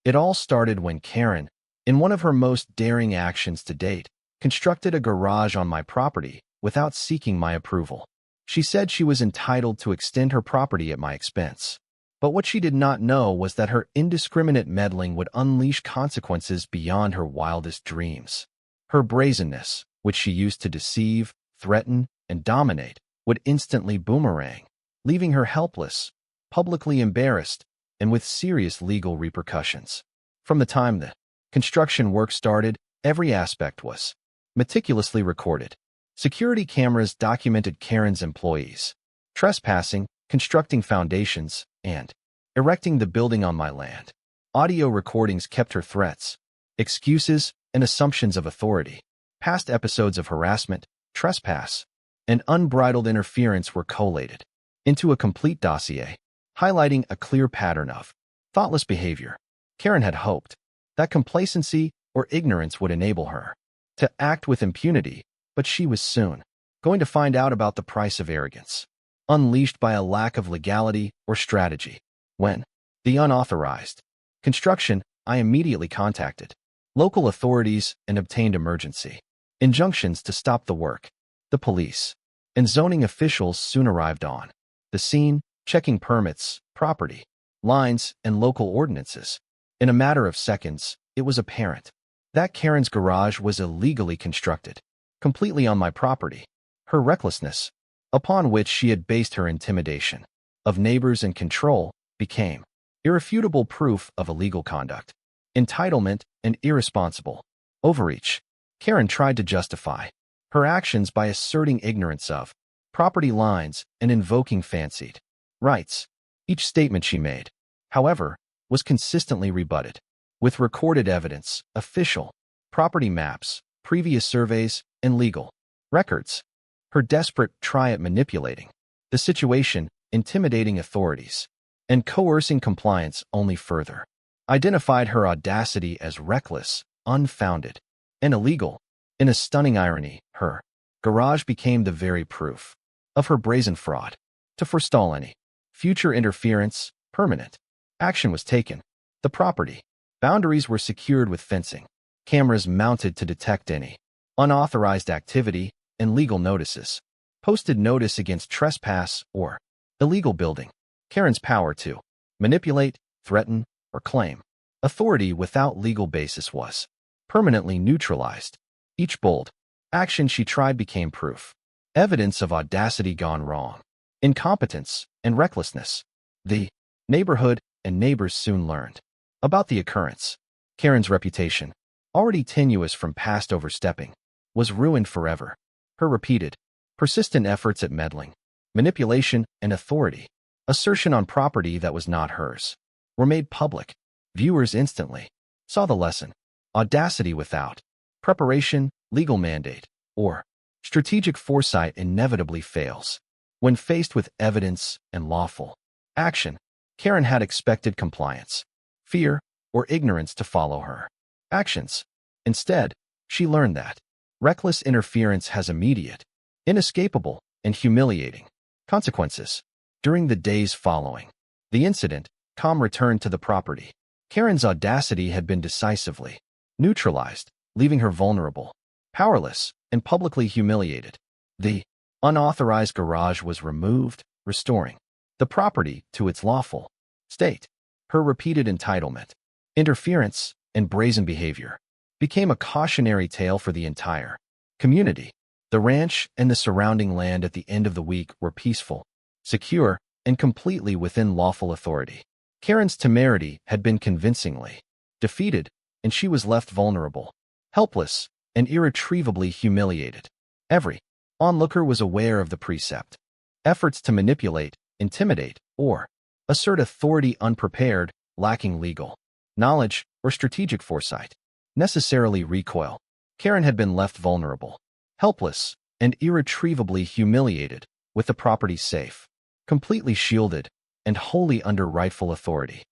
It all started when Karen, in one of her most daring actions to date, constructed a garage on my property without seeking my approval. She said she was entitled to extend her property at my expense. But what she did not know was that her indiscriminate meddling would unleash consequences beyond her wildest dreams. Her brazenness, which she used to deceive, threaten, and dominate, would instantly boomerang, leaving her helpless, publicly embarrassed, and with serious legal repercussions. From the time the construction work started, every aspect was meticulously recorded. Security cameras documented Karen's employees trespassing, constructing foundations, and erecting the building on my land. Audio recordings kept her threats, excuses, and assumptions of authority. Past episodes of harassment, trespass, and unbridled interference were collated into a complete dossier, highlighting a clear pattern of thoughtless behavior. Karen had hoped that complacency or ignorance would enable her to act with impunity, but she was soon going to find out about the price of arrogance, unleashed by a lack of legality or strategy. When the unauthorized construction, I immediately contacted local authorities and obtained emergency injunctions to stop the work. The police and zoning officials soon arrived on the scene, checking permits, property lines, and local ordinances. In a matter of seconds, it was apparent that Karen's garage was illegally constructed, completely on my property. Her recklessness, upon which she had based her intimidation of neighbors and control, became irrefutable proof of illegal conduct, entitlement, and irresponsible overreach. Karen tried to justify her actions by asserting ignorance of property lines and invoking fancied rights. Each statement she made, however, was consistently rebutted with recorded evidence, official property maps, previous surveys, and legal records. Her desperate try at manipulating the situation, intimidating authorities, and coercing compliance only further identified her audacity as reckless, unfounded, and illegal. In a stunning irony, her garage became the very proof of her brazen fraud. To forestall any future interference, permanent action was taken. The property boundaries were secured with fencing, cameras mounted to detect any unauthorized activity, and legal notices posted notice against trespass or illegal building. Karen's power to manipulate, threaten, or claim authority without legal basis was permanently neutralized. Each bold action she tried became proof, evidence of audacity gone wrong, incompetence, and recklessness. The neighborhood and neighbors soon learned about the occurrence. Karen's reputation, already tenuous from past overstepping, was ruined forever. Her repeated, persistent efforts at meddling, manipulation, and authority, assertion on property that was not hers, were made public. Viewers instantly saw the lesson. Audacity without preparation, legal mandate, or strategic foresight inevitably fails. When faced with evidence and lawful action, Karen had expected compliance, fear, or ignorance to follow her actions. Instead, she learned that reckless interference has immediate, inescapable, and humiliating consequences. During the days following the incident, calm returned to the property. Karen's audacity had been decisively neutralized, leaving her vulnerable, powerless, and publicly humiliated. The unauthorized garage was removed, restoring the property to its lawful state. Her repeated entitlement, interference, and brazen behavior became a cautionary tale for the entire community. The ranch and the surrounding land at the end of the week were peaceful, secure, and completely within lawful authority. Karen's temerity had been convincingly defeated, and she was left vulnerable, helpless, and irretrievably humiliated. Every onlooker was aware of the precept. Efforts to manipulate, intimidate, or assert authority unprepared, lacking legal knowledge or strategic foresight, necessarily recoil. Karen had been left vulnerable, helpless, and irretrievably humiliated, with the property safe, completely shielded, and wholly under rightful authority.